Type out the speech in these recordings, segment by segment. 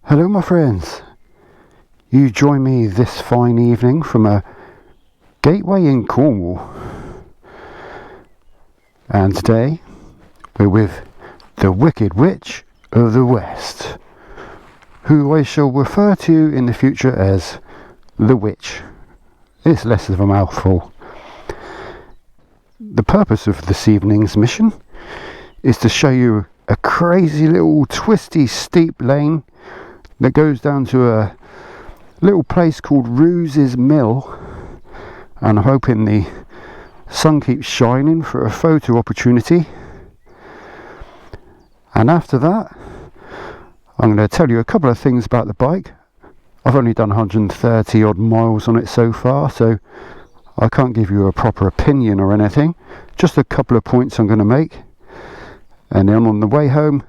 Hello my friends, you join me this fine evening from a gateway in Cornwall, and today we're with the Wicked Witch of the West, who I shall refer to in the future as the Witch. It's less of a mouthful. The purpose of this evening's mission is to show you a crazy little twisty steep lane that goes down to a little place called Ruse's Mill, and I'm hoping the sun keeps shining for a photo opportunity. And after that, I'm going to tell you a couple of things about the bike. I've only done 130 odd miles on it so far, so I can't give you a proper opinion or anything, just a couple of points I'm going to make. And then on the way home,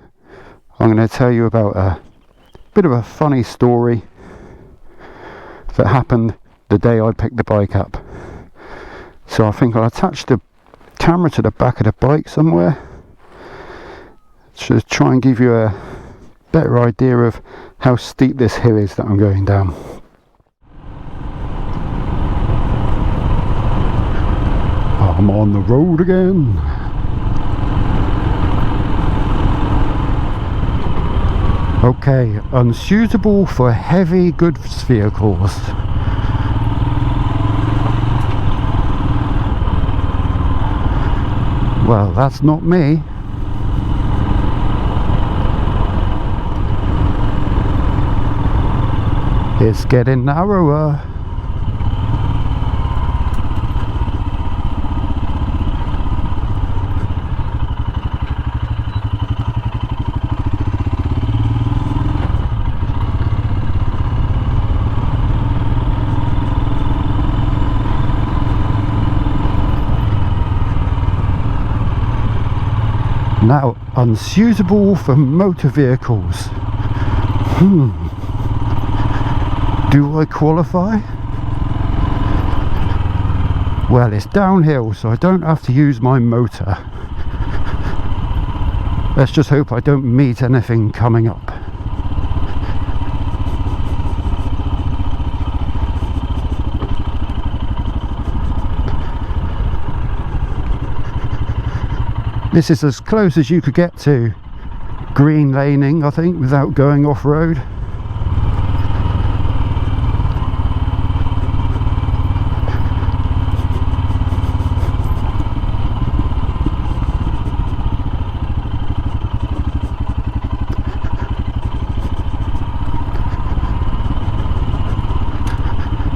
I'm going to tell you about a bit of a funny story that happened the day I picked the bike up. So I think I'll attach the camera to the back of the bike somewhere to try and give you a better idea of how steep this hill is that I'm going down. I'm on the road again. Okay, unsuitable for heavy goods vehicles. Well, that's not me. It's getting narrower. Now, unsuitable for motor vehicles. Do I qualify? Well, it's downhill, so I don't have to use my motor. Let's just hope I don't meet anything coming up. This is as close as you could get to green laning, I think, without going off-road.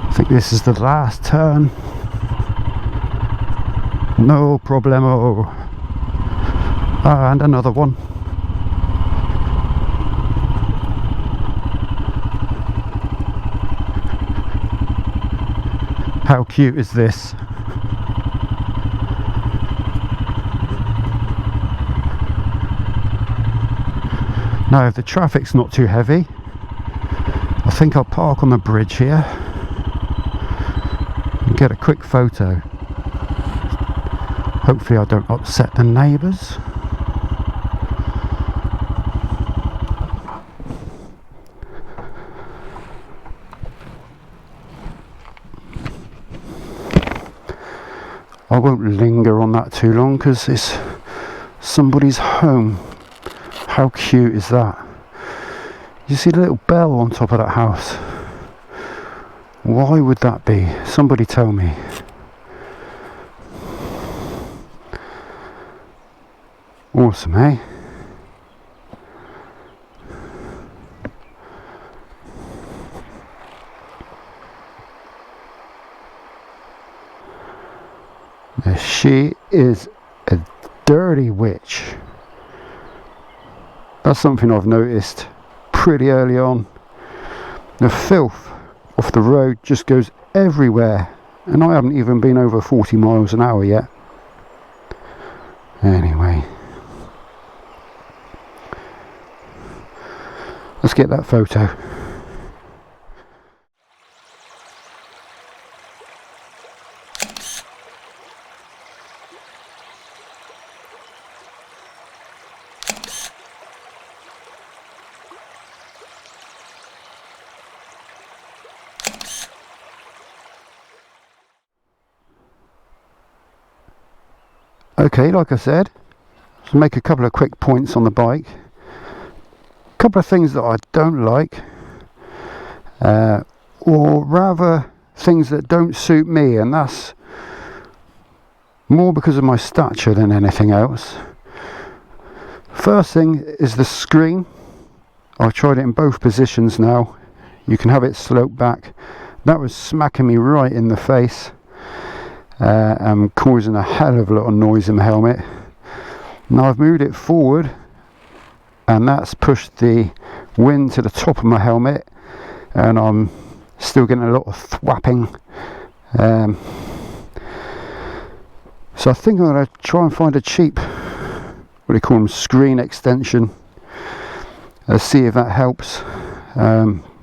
I think this is the last turn. No problemo. And another one. How cute is this? Now, if the traffic's not too heavy, I think I'll park on the bridge here and get a quick photo. Hopefully I don't upset the neighbours. I won't linger on that too long because it's somebody's home. How cute is that? You see the little bell on top of that house? Why would that be? Somebody tell me. Awesome, eh? She is a dirty witch. That's something I've noticed pretty early on. The filth off the road just goes everywhere, and I haven't even been over 40 miles an hour yet. Anyway, let's get that photo. Okay, like I said, to make a couple of quick points on the bike. A couple of things that I don't like, or rather things that don't suit me, and that's more because of my stature than anything else. First thing is the screen. I've tried it in both positions now. You can have it sloped back. That was smacking me right in the face and causing a hell of a lot of noise in the helmet. Now I've moved it forward, and that's pushed the wind to the top of my helmet, and I'm still getting a lot of thwapping. So I think I'm going to try and find a cheap, what do you call them, screen extension. See if that helps.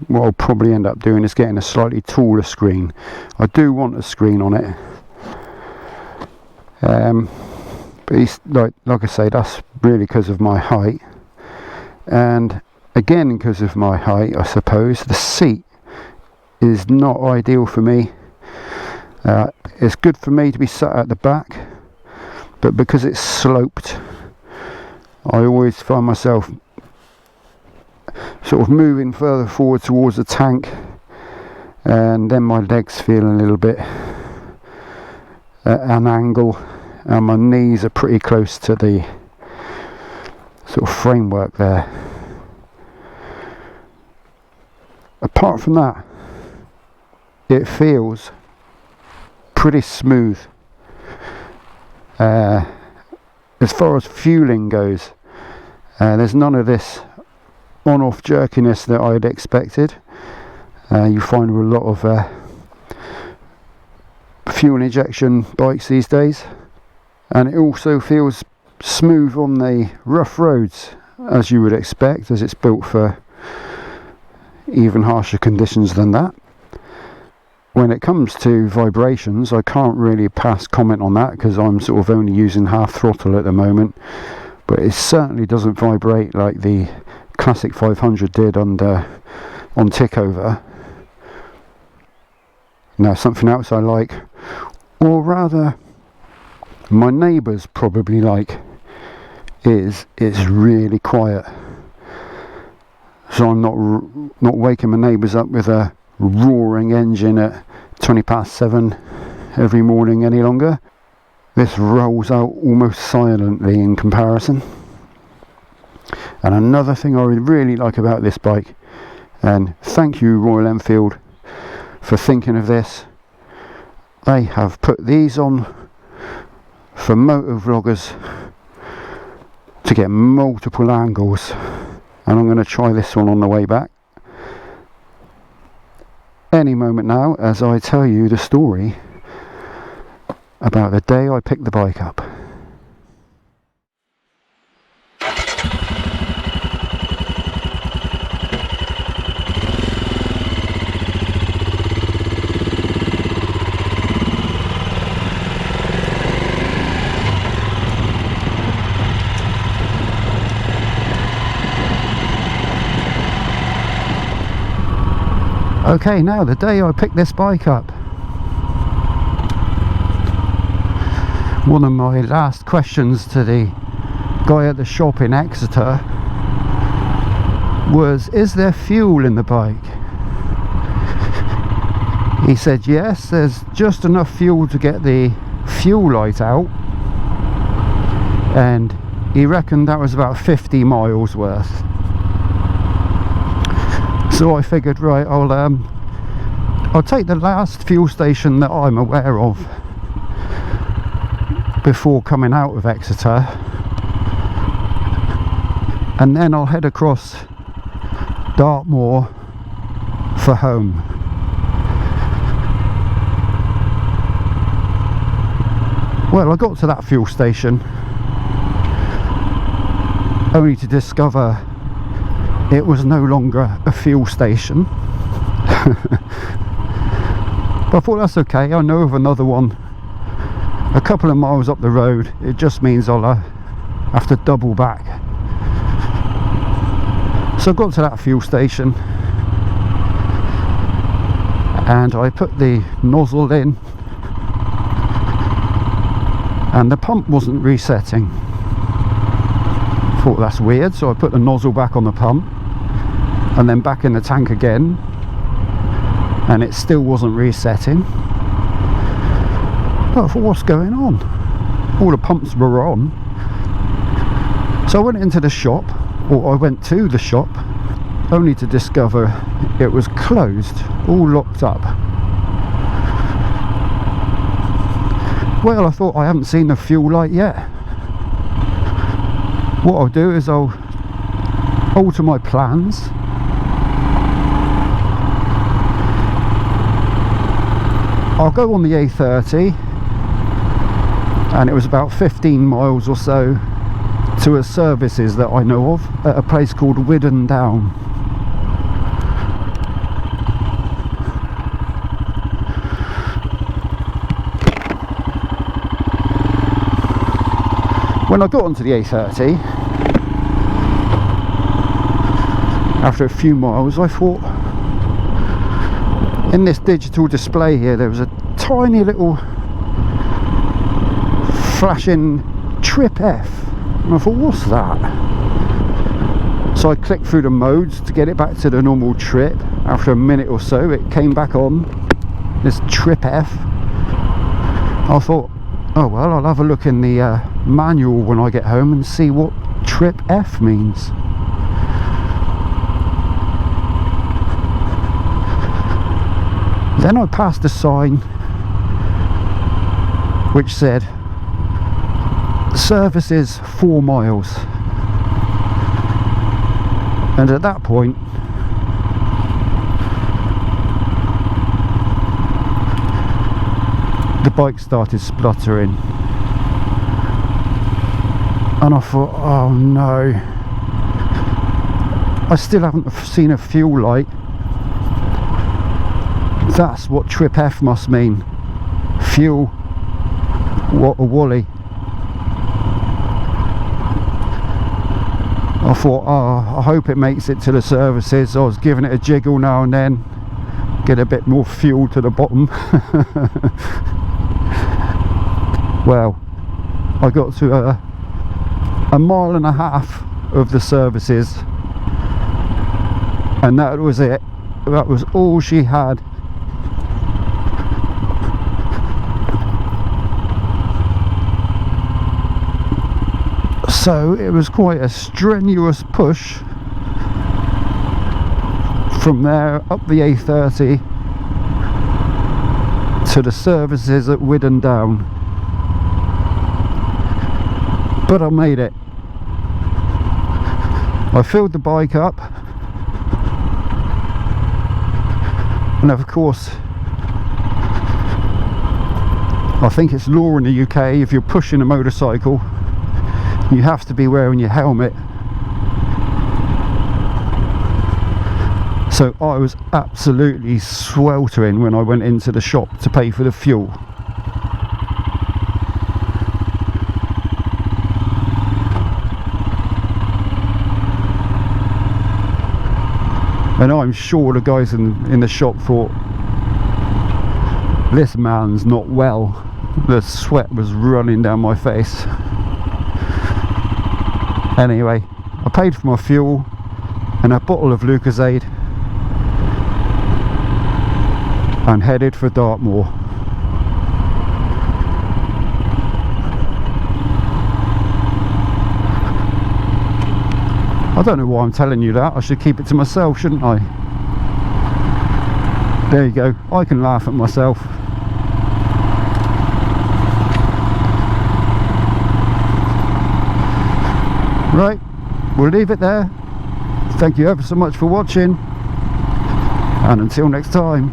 What I'll probably end up doing is getting a slightly taller screen. I do want a screen on it. But it's like I say, that's really because of my height. And again, because of my height, I suppose, the seat is not ideal for me. It's good for me to be sat at the back, but because it's sloped, I always find myself sort of moving further forward towards the tank, and then my legs feel a little bit at an angle, and my knees are pretty close to the sort of framework there. Apart from that, it feels pretty smooth. As far as fueling goes, there's none of this on-off jerkiness that I'd expected. You find with a lot of fuel injection bikes these days, and it also feels smooth on the rough roads, as you would expect, as it's built for even harsher conditions than that. When it comes to vibrations, I can't really pass comment on that because I'm sort of only using half throttle at the moment, but it certainly doesn't vibrate like the classic 500 did on Tickover. Now, something else I like, or rather my neighbours probably like, is it's really quiet. So I'm not waking my neighbours up with a roaring engine at 7:20 every morning any longer. This rolls out almost silently in comparison. And another thing I really like about this bike, and thank you Royal Enfield for thinking of this, they have put these on for motor vloggers to get multiple angles, and I'm going to try this one on the way back any moment now as I tell you the story about the day I picked the bike up. Okay, now the day I picked this bike up. One of my last questions to the guy at the shop in Exeter was, is there fuel in the bike? He said yes, there's just enough fuel to get the fuel light out, and he reckoned that was about 50 miles worth. So I figured, right, I'll take the last fuel station that I'm aware of before coming out of Exeter, and then I'll head across Dartmoor for home. Well, I got to that fuel station only to discover it was no longer a fuel station. But I thought that's okay, I know of another one a couple of miles up the road. It just means I'll have to double back. So I got to that fuel station and I put the nozzle in, and the pump wasn't resetting. Thought that's weird, so I put the nozzle back on the pump and then back in the tank again, and it still wasn't resetting. But I thought, what's going on? All the pumps were on. So I went into the shop, or I went to the shop, only to discover it was closed, all locked up. Well, I thought, I haven't seen the fuel light yet. What I'll do is I'll alter my plans. I'll go on the A30, and it was about 15 miles or so to a services that I know of at a place called Widden Down. When I got onto the A30, after a few miles, I thought, in this digital display here, there was a tiny little flashing trip F, and I thought, what's that? So I clicked through the modes to get it back to the normal trip. After a minute or so, it came back on, this trip F. I thought, oh well, I'll have a look in the manual when I get home and see what trip F means. Then I passed a sign which said services 4 miles, and at that point the bike started spluttering, and I thought, oh no, I still haven't seen a fuel light. That's what trip F must mean. Fuel, what a woolly. I thought, oh, I hope it makes it to the services. I was giving it a jiggle now and then, get a bit more fuel to the bottom. Well, I got to a mile and a half of the services, and that was it. That was all she had. So it was quite a strenuous push from there up the A30 to the services at Widden Down. But I made it. I filled the bike up, and of course I think it's law in the UK, if you're pushing a motorcycle you have to be wearing your helmet. So I was absolutely sweltering when I went into the shop to pay for the fuel. And I'm sure the guys in the shop thought, this man's not well. The sweat was running down my face. Anyway, I paid for my fuel and a bottle of Lucozade and headed for Dartmoor. I don't know why I'm telling you that. I should keep it to myself, shouldn't I? There you go, I can laugh at myself. Right, we'll leave it there. Thank you ever so much for watching, and until next time,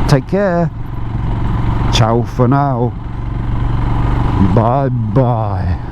take care. Ciao for now. Bye bye.